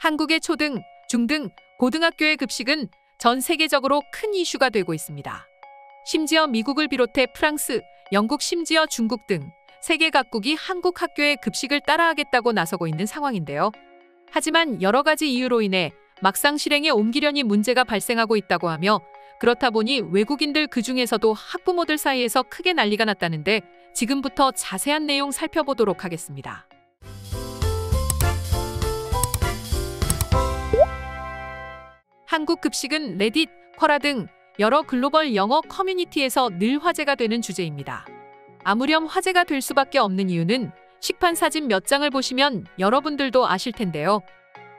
한국의 초등, 중등, 고등학교의 급식은 전 세계적으로 큰 이슈가 되고 있습니다. 심지어 미국을 비롯해 프랑스, 영국, 심지어 중국 등 세계 각국이 한국 학교의 급식을 따라하겠다고 나서고 있는 상황인데요. 하지만 여러 가지 이유로 인해 막상 실행에 옮기려니 문제가 발생하고 있다고 하며, 그렇다 보니 외국인들 그중에서도 학부모들 사이에서 크게 난리가 났다는데, 지금부터 자세한 내용 살펴보도록 하겠습니다. 한국 급식은 레딧, 쿼라 등 여러 글로벌 영어 커뮤니티에서 늘 화제가 되는 주제입니다. 아무렴 화제가 될 수밖에 없는 이유는 식판 사진 몇 장을 보시면 여러분들도 아실 텐데요.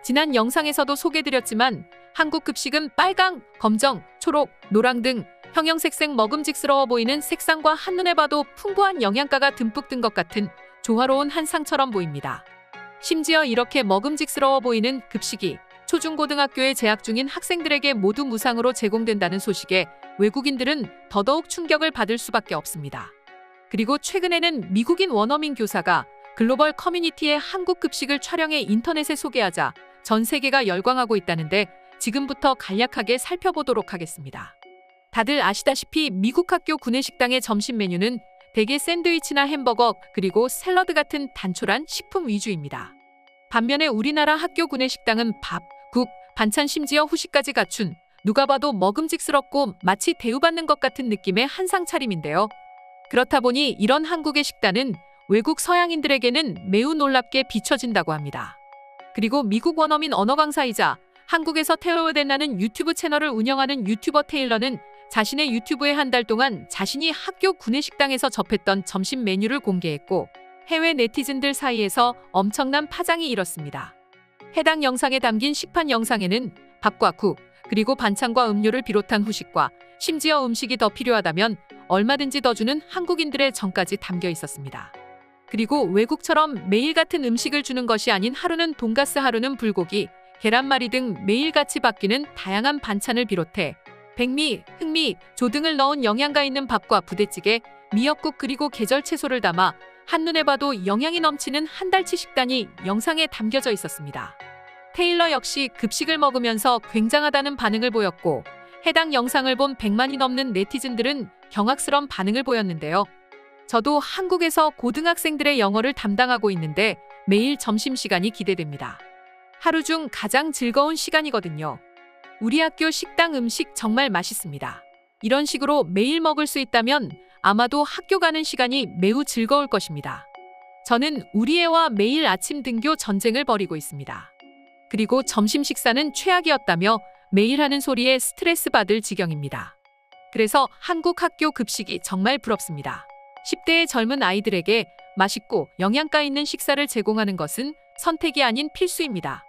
지난 영상에서도 소개드렸지만 한국 급식은 빨강, 검정, 초록, 노랑 등 형형색색 먹음직스러워 보이는 색상과 한눈에 봐도 풍부한 영양가가 듬뿍 든 것 같은 조화로운 한 상처럼 보입니다. 심지어 이렇게 먹음직스러워 보이는 급식이 초중고등학교에 재학 중인 학생들에게 모두 무상으로 제공된다는 소식에 외국인들은 더더욱 충격을 받을 수밖에 없습니다. 그리고 최근에는 미국인 원어민 교사가 글로벌 커뮤니티에 한국 급식을 촬영해 인터넷에 소개하자 전 세계가 열광하고 있다는데, 지금부터 간략하게 살펴보도록 하겠습니다. 다들 아시다시피 미국 학교 구내식당의 점심 메뉴는 대개 샌드위치나 햄버거, 그리고 샐러드 같은 단촐한 식품 위주입니다. 반면에 우리나라 학교 구내식당은 밥, 국, 반찬, 심지어 후식까지 갖춘 누가 봐도 먹음직스럽고 마치 대우받는 것 같은 느낌의 한상 차림인데요. 그렇다 보니 이런 한국의 식단은 외국 서양인들에게는 매우 놀랍게 비춰진다고 합니다. 그리고 미국 원어민 언어 강사이자 한국에서 테일러된다는 유튜브 채널을 운영하는 유튜버 테일러는 자신의 유튜브에 한 달 동안 자신이 학교 구내식당에서 접했던 점심 메뉴를 공개했고, 해외 네티즌들 사이에서 엄청난 파장이 일었습니다. 해당 영상에 담긴 식판 영상에는 밥과 국, 그리고 반찬과 음료를 비롯한 후식과 심지어 음식이 더 필요하다면 얼마든지 더 주는 한국인들의 정까지 담겨 있었습니다. 그리고 외국처럼 매일 같은 음식을 주는 것이 아닌 하루는 돈가스, 하루는 불고기, 계란말이 등 매일같이 바뀌는 다양한 반찬을 비롯해 백미, 흑미, 조 등을 넣은 영양가 있는 밥과 부대찌개, 미역국, 그리고 계절 채소를 담아 한눈에 봐도 영양이 넘치는 한 달치 식단이 영상에 담겨져 있었습니다. 테일러 역시 급식을 먹으면서 굉장하다는 반응을 보였고, 해당 영상을 본 100만이 넘는 네티즌들은 경악스러운 반응을 보였는데요. 저도 한국에서 고등학생들의 영어를 담당하고 있는데 매일 점심시간이 기대됩니다. 하루 중 가장 즐거운 시간이거든요. 우리 학교 식당 음식 정말 맛있습니다. 이런 식으로 매일 먹을 수 있다면 아마도 학교 가는 시간이 매우 즐거울 것입니다. 저는 우리 애와 매일 아침 등교 전쟁을 벌이고 있습니다. 그리고 점심 식사는 최악이었다며 매일 하는 소리에 스트레스 받을 지경입니다. 그래서 한국 학교 급식이 정말 부럽습니다. 10대의 젊은 아이들에게 맛있고 영양가 있는 식사를 제공하는 것은 선택이 아닌 필수입니다.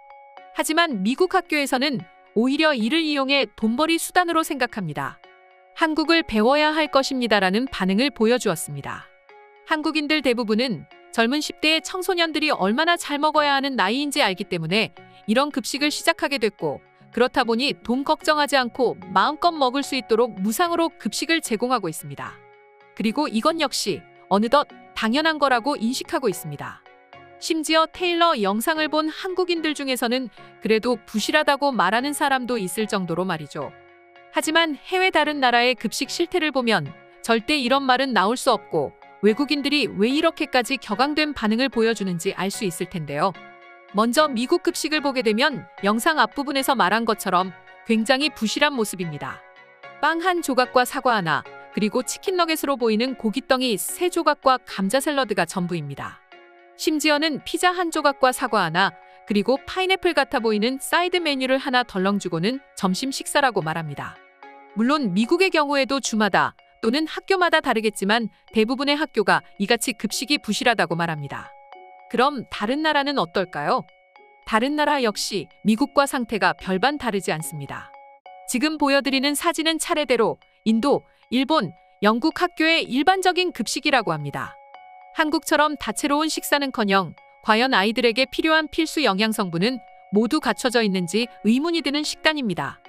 하지만 미국 학교에서는 오히려 이를 이용해 돈벌이 수단으로 생각합니다. 한국을 배워야 할 것입니다라는 반응을 보여주었습니다. 한국인들 대부분은 젊은 10대의 청소년들이 얼마나 잘 먹어야 하는 나이인지 알기 때문에 이런 급식을 시작하게 됐고, 그렇다 보니 돈 걱정하지 않고 마음껏 먹을 수 있도록 무상으로 급식을 제공하고 있습니다. 그리고 이건 역시 어느덧 당연한 거라고 인식하고 있습니다. 심지어 테일러 영상을 본 한국인들 중에서는 그래도 부실하다고 말하는 사람도 있을 정도로 말이죠. 하지만 해외 다른 나라의 급식 실태를 보면 절대 이런 말은 나올 수 없고, 외국인들이 왜 이렇게까지 격앙된 반응을 보여주는지 알 수 있을 텐데요. 먼저 미국 급식을 보게 되면 영상 앞부분에서 말한 것처럼 굉장히 부실한 모습입니다. 빵 한 조각과 사과 하나, 그리고 치킨 너겟으로 보이는 고깃덩이 3조각과 감자 샐러드가 전부입니다. 심지어는 피자 한 조각과 사과 하나, 그리고 파인애플 같아 보이는 사이드 메뉴를 하나 덜렁 주고는 점심 식사라고 말합니다. 물론 미국의 경우에도 주마다 또는 학교마다 다르겠지만 대부분의 학교가 이같이 급식이 부실하다고 말합니다. 그럼 다른 나라는 어떨까요? 다른 나라 역시 미국과 상태가 별반 다르지 않습니다. 지금 보여드리는 사진은 차례대로 인도, 일본, 영국 학교의 일반적인 급식이라고 합니다. 한국처럼 다채로운 식사는커녕 과연 아이들에게 필요한 필수 영양 성분은 모두 갖춰져 있는지 의문이 드는 식단입니다.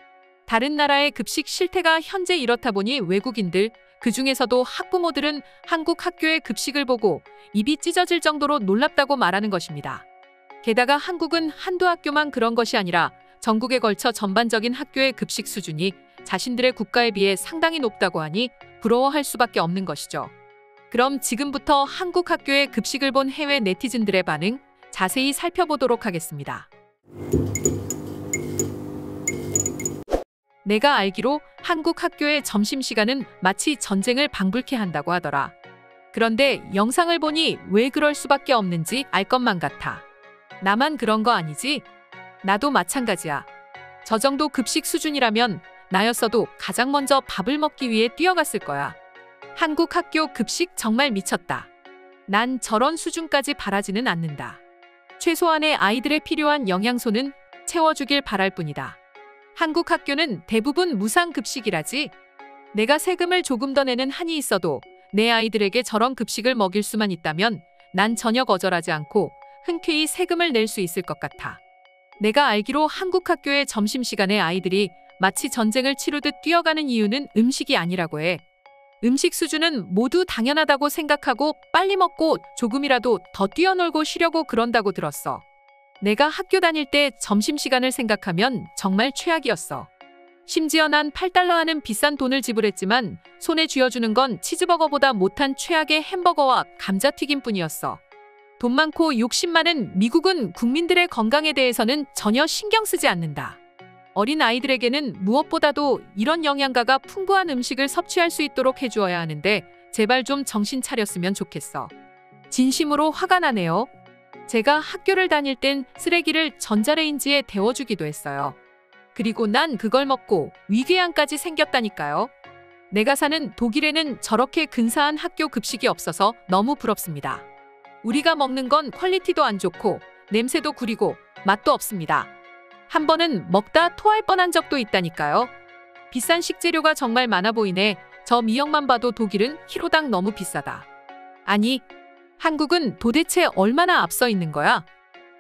다른 나라의 급식 실태가 현재 이렇다 보니 외국인들, 그중에서도 학부모들은 한국 학교의 급식을 보고 입이 찢어질 정도로 놀랍다고 말하는 것입니다. 게다가 한국은 한두 학교만 그런 것이 아니라 전국에 걸쳐 전반적인 학교의 급식 수준이 자신들의 국가에 비해 상당히 높다고 하니 부러워할 수밖에 없는 것이죠. 그럼 지금부터 한국 학교의 급식을 본 해외 네티즌들의 반응 자세히 살펴보도록 하겠습니다. 내가 알기로 한국 학교의 점심시간은 마치 전쟁을 방불케 한다고 하더라. 그런데 영상을 보니 왜 그럴 수밖에 없는지 알 것만 같아. 나만 그런 거 아니지? 나도 마찬가지야. 저 정도 급식 수준이라면 나였어도 가장 먼저 밥을 먹기 위해 뛰어갔을 거야. 한국 학교 급식 정말 미쳤다. 난 저런 수준까지 바라지는 않는다. 최소한의 아이들의 필요한 영양소는 채워주길 바랄 뿐이다. 한국 학교는 대부분 무상급식이라지. 내가 세금을 조금 더 내는 한이 있어도 내 아이들에게 저런 급식을 먹일 수만 있다면 난 전혀 거절하지 않고 흔쾌히 세금을 낼 수 있을 것 같아. 내가 알기로 한국 학교의 점심시간에 아이들이 마치 전쟁을 치르듯 뛰어가는 이유는 음식이 아니라고 해. 음식 수준은 모두 당연하다고 생각하고 빨리 먹고 조금이라도 더 뛰어놀고 쉬려고 그런다고 들었어. 내가 학교 다닐 때 점심시간을 생각하면 정말 최악이었어. 심지어 난 $8 하는 비싼 돈을 지불했지만 손에 쥐어주는 건 치즈버거보다 못한 최악의 햄버거와 감자튀김뿐이었어. 돈 많고 욕심 많은 미국은 국민들의 건강에 대해서는 전혀 신경 쓰지 않는다. 어린 아이들에게는 무엇보다도 이런 영양가가 풍부한 음식을 섭취할 수 있도록 해주어야 하는데 제발 좀 정신 차렸으면 좋겠어. 진심으로 화가 나네요. 제가 학교를 다닐 땐 쓰레기를 전자레인지에 데워주기도 했어요. 그리고 난 그걸 먹고 위궤양까지 생겼다니까요. 내가 사는 독일에는 저렇게 근사한 학교 급식이 없어서 너무 부럽습니다. 우리가 먹는 건 퀄리티도 안 좋고 냄새도 구리고 맛도 없습니다. 한 번은 먹다 토할 뻔한 적도 있다니까요. 비싼 식재료가 정말 많아 보이네. 저 미역만 봐도 독일은 키로당 너무 비싸다. 아니, 한국은 도대체 얼마나 앞서 있는 거야?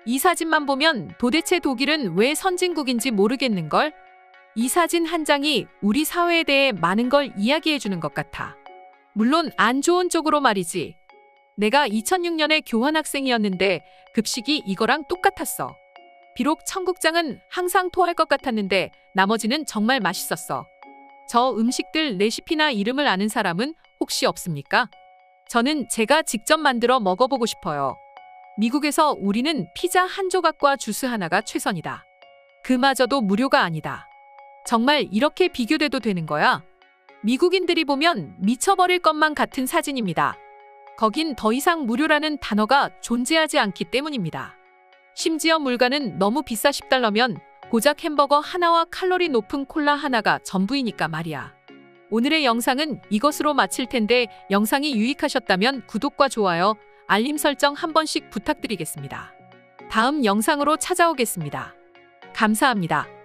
이 사진만 보면 도대체 독일은 왜 선진국인지 모르겠는걸? 이 사진 한 장이 우리 사회에 대해 많은 걸 이야기해주는 것 같아. 물론 안 좋은 쪽으로 말이지. 내가 2006년에 교환학생이었는데 급식이 이거랑 똑같았어. 비록 청국장은 항상 토할 것 같았는데 나머지는 정말 맛있었어. 저 음식들 레시피나 이름을 아는 사람은 혹시 없습니까? 저는 제가 직접 만들어 먹어보고 싶어요. 미국에서 우리는 피자 한 조각과 주스 하나가 최선이다. 그마저도 무료가 아니다. 정말 이렇게 비교돼도 되는 거야? 미국인들이 보면 미쳐버릴 것만 같은 사진입니다. 거긴 더 이상 무료라는 단어가 존재하지 않기 때문입니다. 심지어 물가는 너무 비싸 $10면 고작 햄버거 하나와 칼로리 높은 콜라 하나가 전부이니까 말이야. 오늘의 영상은 이것으로 마칠 텐데 영상이 유익하셨다면 구독과 좋아요, 알림 설정 한 번씩 부탁드리겠습니다. 다음 영상으로 찾아오겠습니다. 감사합니다.